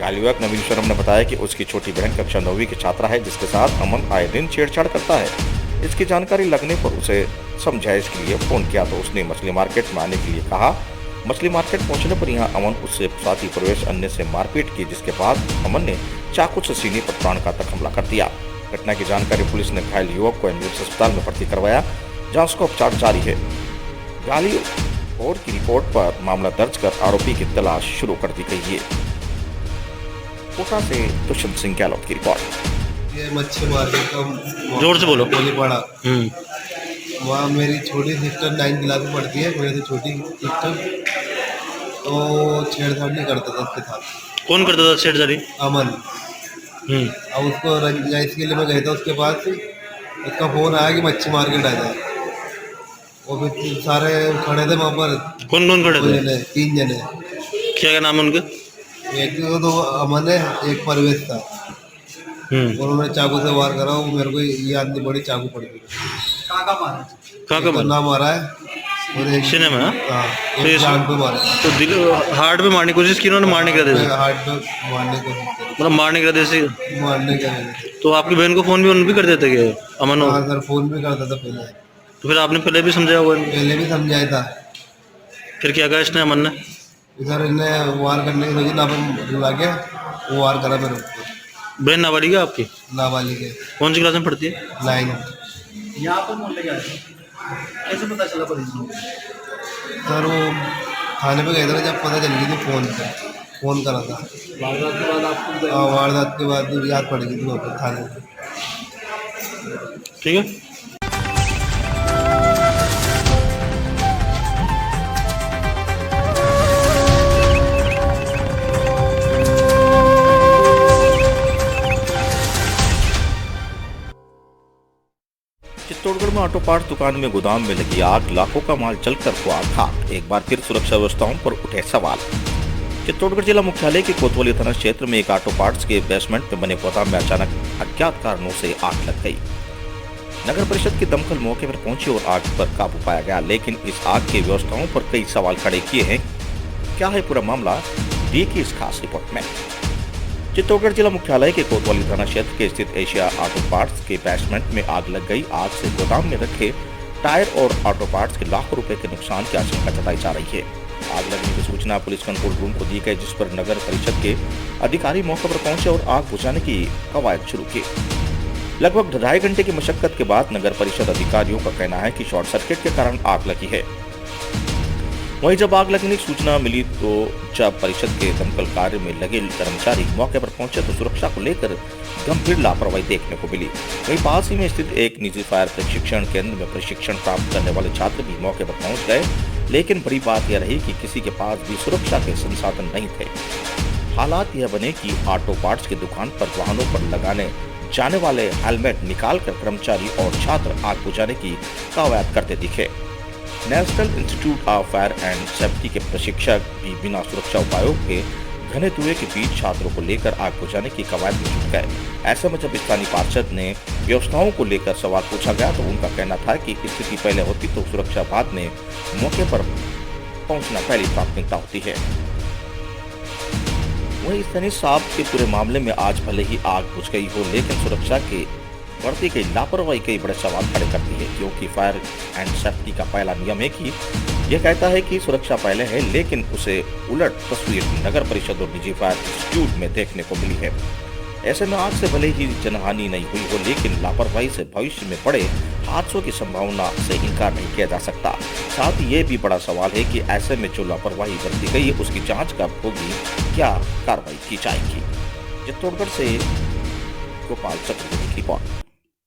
घायल युवक नवीन शर्मा ने बताया कि उसकी छोटी बहन कक्षा 9वीं की छात्रा है, जिसके साथ अमन आए दिन छेड़छाड़ करता है। इसकी जानकारी लगने पर उसे समझाइश के लिए फोन किया तो उसने मछली मार्केट में आने के लिए कहा। मछली मार्केट पहुंचने पर यहां अमन उससे साथी प्रवेश अन्य से मारपीट की, जिसके बाद अमन ने चाकू से सीने पर प्राणघातक हमला कर दिया। घटना की जानकारी पुलिस ने घायल युवक को एमबीबीएस अस्पताल में भर्ती करवाया, जहां उसका उपचार जारी है। घायल और की रिपोर्ट पर मामला दर्ज कर आरोपी की तलाश शुरू कर दी गई है। कोटा से दुष्यंत सिंह गहलोत की रिपोर्ट। ये मच्छी मार्केट का जोर से बोलो। गोलीपाड़ा। वहाँ मेरी छोटी सिस्टर 9th क्लास में पढ़ती है, मेरे से छोटी सिस्टर, तो छेड़छाड़ नहीं करता था उसके साथ। कौन करता था छेड़छाड़ी? अमन। अब उसको रंजाइश के लिए मैं गया था उसके पास, उसका फोन आया कि मच्छी मार्केट आ जाए। वो फिर सारे खड़े थे वहाँ पर। कौन कौन खड़े थे? 3 जने। क्या नाम है उनके? एक तो अमन है, एक परवेश था। उन्होंने चाकू से वार करा, वो मेरे को ये आदमी बड़ी चाकू पड़ गई। कहाँ का नाम मारा है और एक सीने में? हाँ, तो एक जान पे मारा, तो दिल हार्ट पे मारने की कोशिश की उन्होंने, मारने के इरादे से? हार्ट पे मारने को मतलब मारने के इरादे से? मारने के। तो आपकी बहन को फोन भी उन भी कर देते क्या अमन? हाँ सर, फोन भी करता था पहले। तो फिर आपने पहले भी समझाया होगा? पहले भी समझाया था। फिर क्या कहा इसने, अमन ने? सर इन्हें वार करने की वजह पर बुला के वो वार करा मेरे ऊपर। बहन नाबालिग है आपकी? नाबालिग है। कौन सी क्लास में पढ़ती है? 9। यहाँ पर मोहल्ले गए थे, कैसे पता चला पुलिस को? सर वो थाने पे गए थे, जब पता चल गई थी फोन पे, फोन करा था। वारदात के बाद आपको? हाँ, वारदात के बाद याद पड़ गई थी वहाँ थाने पे। ठीक है। चित्तौड़गढ़ में ऑटो पार्ट्स दुकान में गोदाम में लगी आग, लाखों का माल जलकर हुआ खाक। एक बार फिर सुरक्षा व्यवस्थाओं पर उठे सवाल। चित्तौड़गढ़ जिला मुख्यालय के कोतवाली थाना क्षेत्र में एक ऑटो पार्ट्स के बेसमेंट में बने गोदाम में अचानक अज्ञात कारणों से आग लग गई। नगर परिषद की दमकल मौके पर पहुंची और आग पर काबू पाया गया, लेकिन इस आग की व्यवस्थाओं पर कई सवाल खड़े किए हैं। क्या है पूरा मामला, देखिए इस खास रिपोर्ट में। चित्तौड़गढ़ जिला मुख्यालय के कोतवाली थाना क्षेत्र के स्थित एशिया ऑटो पार्ट्स के बेसमेंट में आग लग गई। आग से गोदाम में रखे टायर और ऑटो पार्ट्स के लाखों रुपए के नुकसान की आशंका जताई जा रही है। आग लगने की सूचना पुलिस कंट्रोल रूम को दी गई, जिस पर नगर परिषद के अधिकारी मौके पर पहुंचे और आग बुझाने की कवायद शुरू की। लगभग 2.5 घंटे की मशक्कत के बाद नगर परिषद अधिकारियों का कहना है कि शॉर्ट सर्किट के कारण आग लगी है। वहीं जब आग लगने की सूचना मिली तो जब परिषद के दमकल कार्य में लगे कर्मचारी मौके पर पहुंचे तो सुरक्षा को लेकर गंभीर लापरवाही देखने को मिली। वहीं पास ही में स्थित एक निजी फायर प्रशिक्षण केंद्र में प्रशिक्षण प्राप्त करने वाले छात्र भी मौके पर पहुंच गए, लेकिन बड़ी बात यह रही कि किसी के पास भी सुरक्षा के संसाधन नहीं थे। हालात यह बने कि ऑटो पार्ट्स की दुकान पर वाहनों पर लगाने जाने वाले हेलमेट निकालकर कर्मचारी और छात्र आग बुझाने की कवायद करते दिखे। National institute of fire and safety के प्रशिक्षक भी बिना सुरक्षा उपायों के घने धुएं के बीच छात्रों को लेकर आग बुझाने की कवायद में जुट गए। ऐसे में जब स्थानीय पार्षद ने व्यवस्थाओं को लेकर सवाल पूछा गया तो उनका कहना था कि स्थिति पहले होती तो सुरक्षा बाद में मौके पर पहुंचना पहली प्राथमिकता होती है। वहीं स्थानीय साहब के पूरे मामले में आज भले ही आग बुझ गई हो, लेकिन सुरक्षा के बढ़ती गई लापरवाही कई बड़े सवाल खड़े करती है, क्योंकि फायर एंड सेफ्टी का पहला नियम है कि यह कहता है कि सुरक्षा पहले है, लेकिन उसे उलट तस्वीर नगर परिषद और निजी फायर इंस्टीट्यूट में देखने को मिली है। ऐसे में आग से भले ही जनहानि नहीं हुई हो, लेकिन लापरवाही से भविष्य में बड़े हादसों की संभावना से इनकार नहीं किया जा सकता। साथ ही ये भी बड़ा सवाल है कि ऐसे में जो लापरवाही बरती गई है उसकी जांच कब होगी, क्या कार्रवाई की जाएगी। चित्तौड़गढ़ से गोपाल चतुर्वेदी की रिपोर्ट।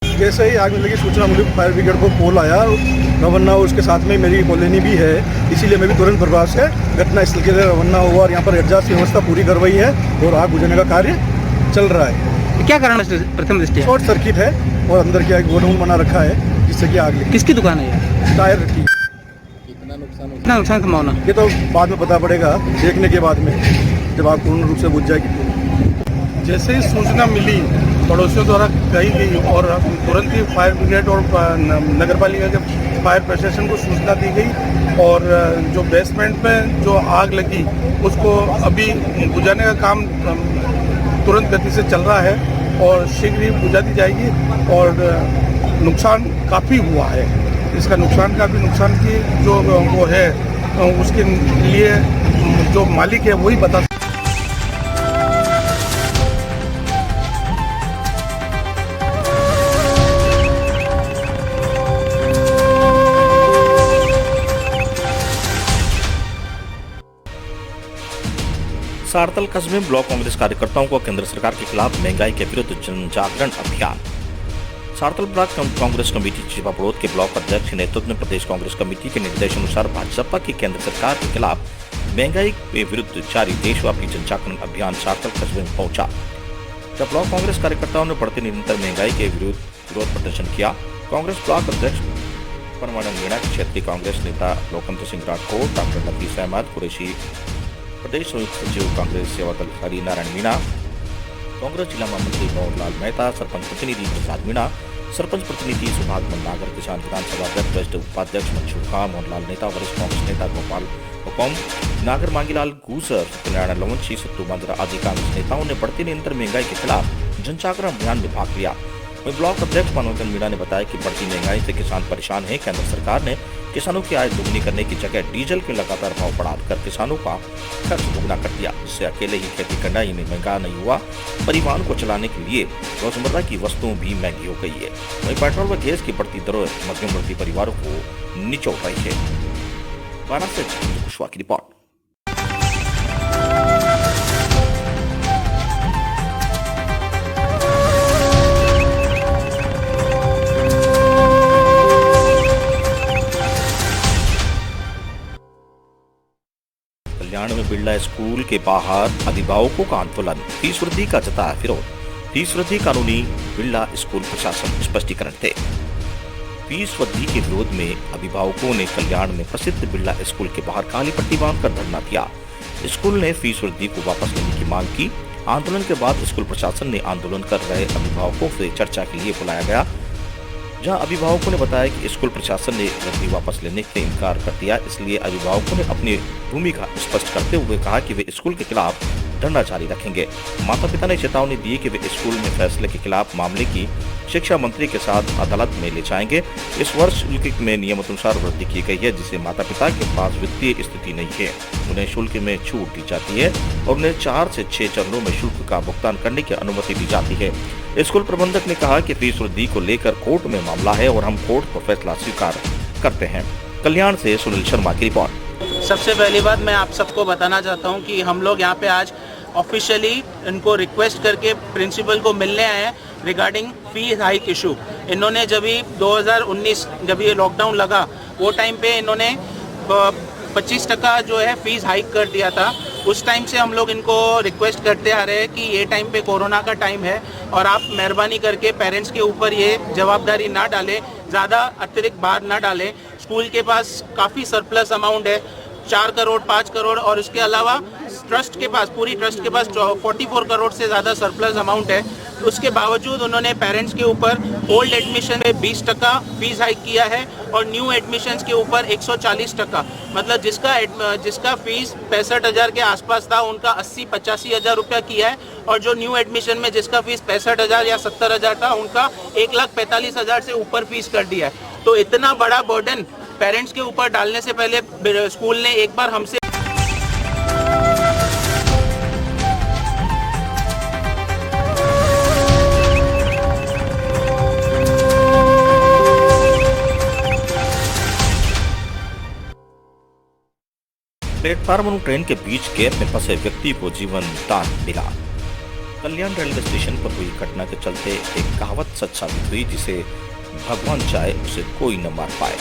जैसे ही आग लगी सूचना मुझे फायर ब्रिगेड को कॉल आया, रवाना उसके साथ में मेरी कॉलोनी भी है, इसीलिए मैं भी तुरंत प्रभाव से घटनास्थल के लिए रवाना हुआ और यहाँ पर एडजस्ट व्यवस्था पूरी करवाई है और आग बुझाने का कार्य चल रहा है। क्या कारण है प्रथम दृष्टया? शॉर्ट सर्किट है और अंदर क्या गोडाउन बना रखा है जिससे कि आग लगी। किसकी दुकान है ये? टायर रखी। कितना नुकसान संभावना? ये तो बाद में पता पड़ेगा, देखने के बाद में जब आग पूर्ण रूप से बुझ जाएगी। जैसे ही सूचना मिली पड़ोसियों द्वारा कही गई और तुरंत ही फायर ब्रिगेड और नगर पालिका के फायर प्रशासन को सूचना दी गई और जो बेसमेंट में जो आग लगी उसको अभी बुझाने का काम तुरंत गति से चल रहा है और शीघ्र ही बुझा दी जाएगी। और नुकसान काफ़ी हुआ है, इसका नुकसान की जो वो है उसके लिए जो मालिक है वही बता। सारतल कस्बे में ब्लॉक कांग्रेस कार्यकर्ताओं को केंद्र सरकार के खिलाफ महंगाई के विरुद्ध जन जागरण अभियान। सारतल ब्लॉक कांग्रेस कमेटी चिपापड़ोद के ब्लॉक अध्यक्ष के नेतृत्व में प्रदेश कांग्रेस कमेटी के निर्देशानुसार भाजपा की केंद्र सरकार के खिलाफ महंगाई के विरुद्ध जारी देशव्यापी जन जागरण अभियान सारतल कस्बे में पहुंचा। जब ब्लॉक कांग्रेस कार्यकर्ताओं ने बढ़ती निरंतर महंगाई के विरोध प्रदर्शन किया। कांग्रेस ब्लॉक अध्यक्ष परमानंद मीणा, क्षेत्रीय कांग्रेस नेता लोकंत सिंह राठौर, डॉक्टर नफीस अहमद कुरैशी, प्रदेश संयुक्त सचिव कांग्रेस सेवा दल हरि नारायण मीणा, कांग्रेस जिला महामंत्री गौरलाल मेहता, सरपंच प्रतिनिधि प्रसाद मीणा, सरपंच प्रतिनिधि सुभाग मन्नागर, किसान विधानसभा अध्यक्ष वरिष्ठ उपाध्यक्ष मंशूर खां, मोहनलाल नेता, वरिष्ठ कांग्रेस नेता गोपाल हुकम, नागर मांगीलाल गूसर, सत्यनारायण लवंशी, सत्तू मांजरा आदि कांग्रेस नेताओं ने बढ़ती निरंतर महंगाई के खिलाफ जनजागरण अभियान में भाग लिया। वहीं ब्लॉक अध्यक्ष मनोरंजन मीणा ने बताया कि बढ़ती महंगाई से किसान परेशान हैं। केंद्र सरकार ने किसानों की आय दोगुनी करने की जगह डीजल के लगातार भाव बढ़ाकर किसानों का खर्च दोगुना कर दिया, जिससे अकेले ही खेती करना ही महंगा नहीं हुआ, परिवार को चलाने के लिए रोजमर्रा की वस्तुएं भी महंगी हो गई है। वहीं पेट्रोल व गैस की बढ़ती दरों मध्यम वर्गीय परिवारों को निचोड़ रही है। वाराणसी से जितेंद्र कुशवाहा की रिपोर्ट। कल्याण में बिरला स्कूल के बाहर अभिभावकों का आंदोलन, फीस वृद्धि का जताया विरोध। फीस वृद्धि कानूनी, बिरला स्कूल प्रशासन स्पष्टीकरण थे। फीस वृद्धि के विरोध में अभिभावकों ने कल्याण में प्रसिद्ध बिरला स्कूल के बाहर काली पट्टी बांधकर धरना दिया। स्कूल ने फीस वृद्धि को वापस लेने की मांग की। आंदोलन के बाद स्कूल प्रशासन ने आंदोलन कर रहे अभिभावकों से चर्चा के लिए बुलाया गया, जहां अभिभावकों ने बताया कि स्कूल प्रशासन ने वृद्धि वापस लेने से इनकार कर दिया। इसलिए अभिभावकों ने अपनी भूमिका स्पष्ट करते हुए कहा कि वे स्कूल के खिलाफ धरना जारी रखेंगे। माता पिता ने चेतावनी दी कि वे स्कूल में फैसले के खिलाफ मामले की शिक्षा मंत्री के साथ अदालत में ले जाएंगे। इस वर्ष शुल्क में नियमानुसार वृद्धि की गई है, जिसे माता पिता के पास वित्तीय स्थिति नहीं है, उन्हें शुल्क में छूट दी जाती है और उन्हें 4 से 6 चरणों में शुल्क का भुगतान करने की अनुमति दी जाती है। स्कूल प्रबंधक ने कहा कि फीस वृद्धि को लेकर कोर्ट में मामला है और हम कोर्ट का फैसला स्वीकार करते हैं। कल्याण से सुनील शर्मा की रिपोर्ट। सबसे पहली बात मैं आप सबको बताना चाहता हूं कि हम लोग यहाँ पे आज ऑफिशियली इनको रिक्वेस्ट करके प्रिंसिपल को मिलने आए हैं रिगार्डिंग फी हाइक इशू। इन्होंने जब 2019 जब ये लॉकडाउन लगा वो टाइम पे इन्होंने 25% जो है फीस हाइक कर दिया था। उस टाइम से हम लोग इनको रिक्वेस्ट करते आ रहे हैं कि ये टाइम पे कोरोना का टाइम है और आप मेहरबानी करके पेरेंट्स के ऊपर ये जवाबदारी ना डालें, ज़्यादा अतिरिक्त भार ना डालें। स्कूल के पास काफ़ी सरप्लस अमाउंट है, 4 करोड़ 5 करोड़ और इसके अलावा ट्रस्ट के पास, पूरी ट्रस्ट के पास 44 करोड़ से ज़्यादा सरप्लस अमाउंट है। उसके बावजूद उन्होंने पेरेंट्स के ऊपर ओल्ड एडमिशन में 20% फीस हाइक किया है और न्यू एडमिशन्स के ऊपर 140%। मतलब जिसका फीस 65,000 के आसपास था उनका 80-85 हज़ार रुपया किया है और जो न्यू एडमिशन में जिसका फीस 65,000 या 70,000 था उनका 1,45,000 से ऊपर फीस कर दिया है। तो इतना बड़ा बर्डन पेरेंट्स के ऊपर डालने से पहले स्कूल ने एक बार हमसे प्लेटफार्म और ट्रेन के बीच गैप में फंसे व्यक्ति को जीवन दान मिला। कल्याण रेलवे स्टेशन पर हुई घटना के चलते एक कहावत सच साबित हुई, जिसे भगवान चाहे उसे कोई न मार पाए।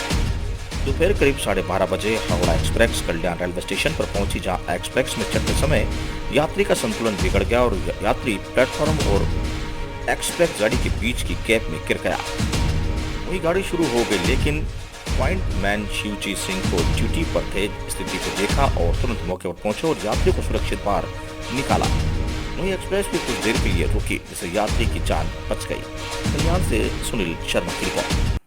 दोपहर करीब 12:30 बजे हावड़ा एक्सप्रेस कल्याण रेलवे स्टेशन पर पहुंची, जहां एक्सप्रेस में चढ़ते समय यात्री का संतुलन बिगड़ गया और यात्री प्लेटफॉर्म और एक्सप्रेस गाड़ी के बीच की गैप में गिर गया। वही गाड़ी शुरू हो गई, लेकिन पॉइंट मैन शिवजी सिंह को ड्यूटी पर थे, स्थिति को देखा और तुरंत मौके पर पहुंचे और यात्री को सुरक्षित बाहर निकाला। वहीं एक्सप्रेस भी कुछ देर के लिए रुकी, जिससे यात्री की जान बच गई। कल्याण से सुनील शर्मा की रिपोर्ट।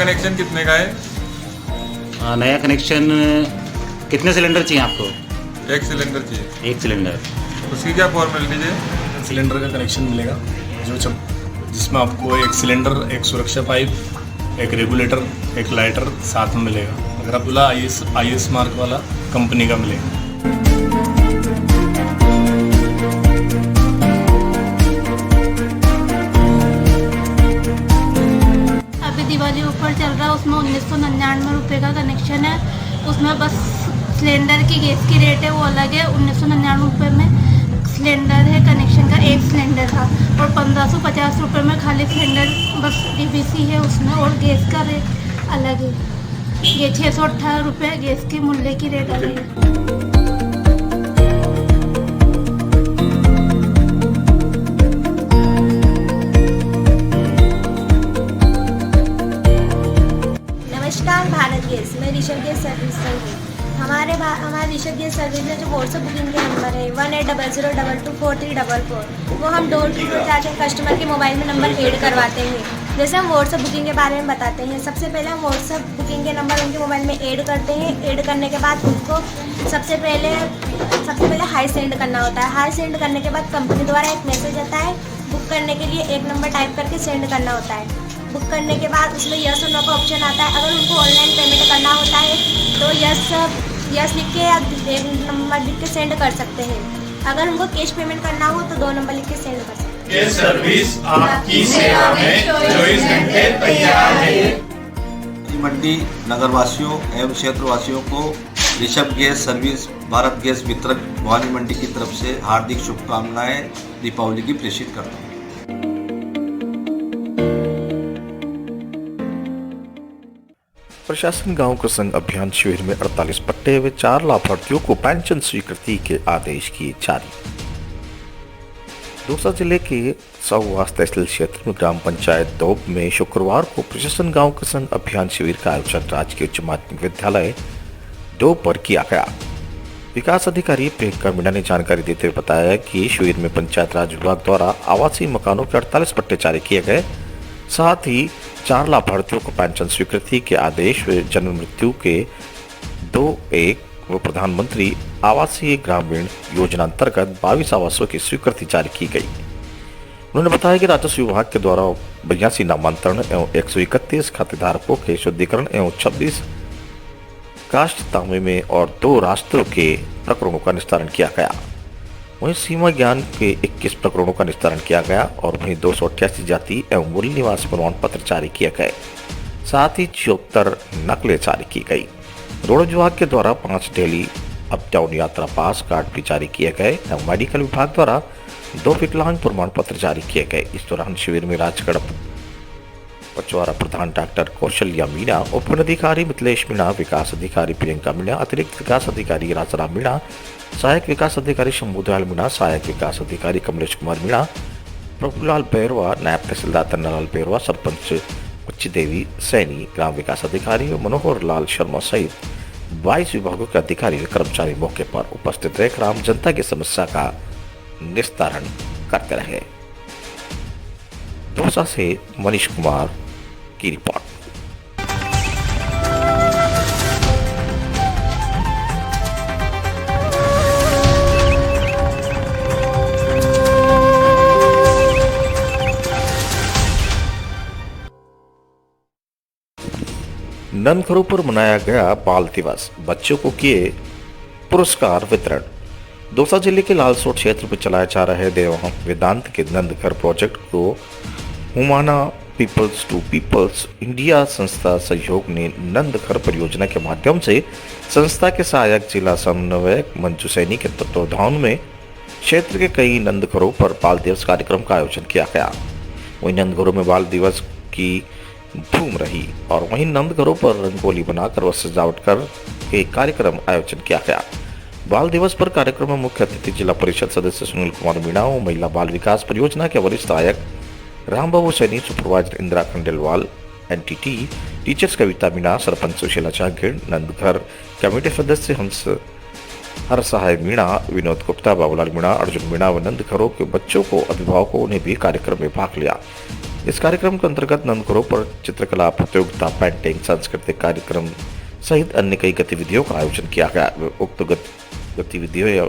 कनेक्शन कितने का है? नया कनेक्शन कितने सिलेंडर चाहिए आपको? एक सिलेंडर चाहिए। एक सिलेंडर। उसकी क्या फॉर्मेलिटीज है? सिलेंडर का कनेक्शन मिलेगा जिसमें आपको एक सिलेंडर, एक सुरक्षा पाइप, एक रेगुलेटर, एक लाइटर साथ में मिलेगा। अगर आप बोला IS मार्क वाला कंपनी का मिलेगा। अभी दिवाली ऑफर चल रहा है, उसमें 1999 रुपये का कनेक्शन है। उसमें बस सिलेंडर की गैस की रेट है वो अलग है। 1999 रुपये में सिलेंडर है, कनेक्शन का एक सिलेंडर था, और 1550 रुपये में खाली सिलेंडर बस DBC है उसमें, और गैस का रेट अलग है। ये 618 रुपये गैस के मूल्य की रेट अलग है। नमस्कार, भारत गैस में ऋषभ गैस सर्विस हूँ। हमारे ऋषभ गैस सर्विस में जो व्हाट्सएप बुकिंग के नंबर है 1800224344, वो हम डोर टू डोर जाकर कस्टमर के मोबाइल में नंबर ऐड करवाते हैं। जैसे हम व्हाट्सएप बुकिंग के बारे में बताते हैं। सबसे पहले हम व्हाट्सएप बुकिंग के नंबर उनके मोबाइल में ऐड करते हैं। ऐड करने के बाद उनको सबसे पहले हाई सेंड करना होता है। हाई सेंड करने के बाद कंपनी द्वारा एक मैसेज आता है। बुक करने के लिए एक नंबर टाइप करके सेंड करना होता है। बुक करने के बाद उसमें यस और नो का ऑप्शन आता है। अगर उनको ऑनलाइन पेमेंट करना होता है तो यस लिख के या एक नंबर लिख के सेंड कर सकते हैं। अगर उनको कैश पेमेंट करना हो तो 2 नंबर लिख के सेंड कर सकते हैं। गैस सर्विस आपकी सेवा में 24 घंटे तैयार है। मंडी नगरवासियों एवं क्षेत्रवासियों को Rishabh gas service Bharat gas वितरक भवानी मंडी की तरफ से हार्दिक शुभकामनाएं दीपावली की प्रेषित करता हूँ। प्रशासन गांव का संघ अभियान शिविर में 48 पट्टे व 4 लाभार्थियों को पेंशन स्वीकृति के आदेश किए जारी। दौसा जिले के सौवास तहसील क्षेत्र में ग्राम पंचायत डोब में शुक्रवार को प्रशासन गांव का संघ अभियान शिविर का आयोजन राजकीय उच्च माध्यमिक विद्यालय डोब पर किया गया। विकास अधिकारी प्रियंका मीणा ने जानकारी देते हुए बताया कि शिविर में पंचायत राज विभाग द्वारा आवासीय मकानों के 48 पट्टे जारी किए गए। साथ ही 4 लाभार्थियों को पेंशन स्वीकृति के आदेश व जन्म मृत्यु के 2-1 व प्रधानमंत्री आवासीय ग्रामीण योजना अंतर्गत 22 आवासों की स्वीकृति जारी की गई। उन्होंने बताया कि राजस्व विभाग के द्वारा 82 नामांतरण एवं 131 खातेधारकों के शुद्धिकरण एवं 26 कास्ट तांबे में और 2 राष्ट्रों के प्रकरणों का निस्तारण किया गया। वहीं सीमा ज्ञान के 21 प्रकरणों का निस्तारण किया गया और वहीं 288 जाति एवं मूल निवास प्रमाण पत्र जारी किए गए। साथ ही 74 नकलें जारी की गई। रोड विभाग के द्वारा 5 डेली अप डाउन यात्रा पास कार्ड भी जारी किए गए एवं मेडिकल विभाग द्वारा 2 विकलांग प्रमाण पत्र जारी किए गए। इस दौरान शिविर में राजगढ़ पचवारा प्रधान डॉक्टर कौशल्या मीणा, उपवनाधिकारी मिथिलेश मीणा, विकास अधिकारी प्रियंका मीणा, अतिरिक्त विकास अधिकारी राजाराम मीणा, सहायक विकास अधिकारी शंभुदयाल मीणा, सहायक विकास अधिकारी कमलेश कुमार मीणा, प्रभुलाल बैरवा, नायब तहसीलदार तन्नालाल बैरवा, सरपंच बच्ची देवी सैनी, ग्राम विकास अधिकारी मनोहर लाल शर्मा सहित 22 विभागों के अधिकारी व कर्मचारी मौके पर उपस्थित रहे ग्राम जनता की समस्या का निस्तारण करते रहे। दौसा से मनीष कुमार की रिपोर्ट। नंदघरों पर मनाया गया बाल दिवस, बच्चों को किए पुरस्कार वितरण। दौसा जिले के लालसोट क्षेत्र में चलाए जा रहे देवांग वेदांत के नंदघर प्रोजेक्ट को Humana peoples to peoples India संस्था सहयोग ने नंदघर परियोजना के माध्यम से संस्था के सहायक जिला समन्वयक मंजू सैनी के तत्वाधान में क्षेत्र के कई नंदघरों पर बाल दिवस कार्यक्रम का आयोजन किया गया। वहीं नंदघरों में बाल दिवस की धूम रही और वहीं नंदघरों पर रंगोली बनाकर व सजावट कर एक कार्यक्रम आयोजन किया गया। बाल दिवस पर कार्यक्रम में मुख्य अतिथि जिला परिषद सदस्य सुनील कुमार मीणा और महिला बाल विकास परियोजना के वरिष्ठ सहायक Rambabu Saini, supervisor Indira Khandelwal, NTT teachers Kavita Meena, sarpanch Sushila Jangir, Nandghar committee सदस्य हंस हर सहाय मीणा, विनोद गुप्ता, बाबूलाल मीणा, अर्जुन मीणा व नंदघरों के बच्चों को अभिभावकों ने भी कार्यक्रम में भाग लिया। इस कार्यक्रम के अंतर्गत नंदखुरों पर चित्रकला प्रतियोगिता, पेंटिंग, सांस्कृतिक कार्यक्रम सहित अन्य कई गतिविधियों का आयोजन किया गया। उक्त गतिविधियों या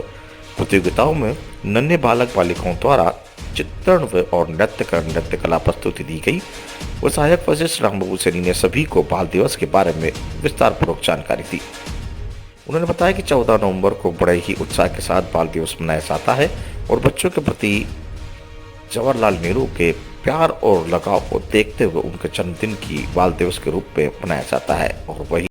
प्रतियोगिताओं में नन्हे बालक बालिकाओं द्वारा चित्रण और नृत्य कला प्रस्तुति दी गई। सहायक वशिष्ठ रामबाबू सैनी ने सभी को बाल दिवस के बारे में विस्तार पूर्वक जानकारी दी। उन्होंने बताया कि 14 नवंबर को बड़े ही उत्साह के साथ बाल दिवस मनाया जाता है और बच्चों के प्रति जवाहरलाल नेहरू के प्यार और लगाव को देखते हुए उनके जन्मदिन की बाल दिवस के रूप में मनाया जाता है। और वही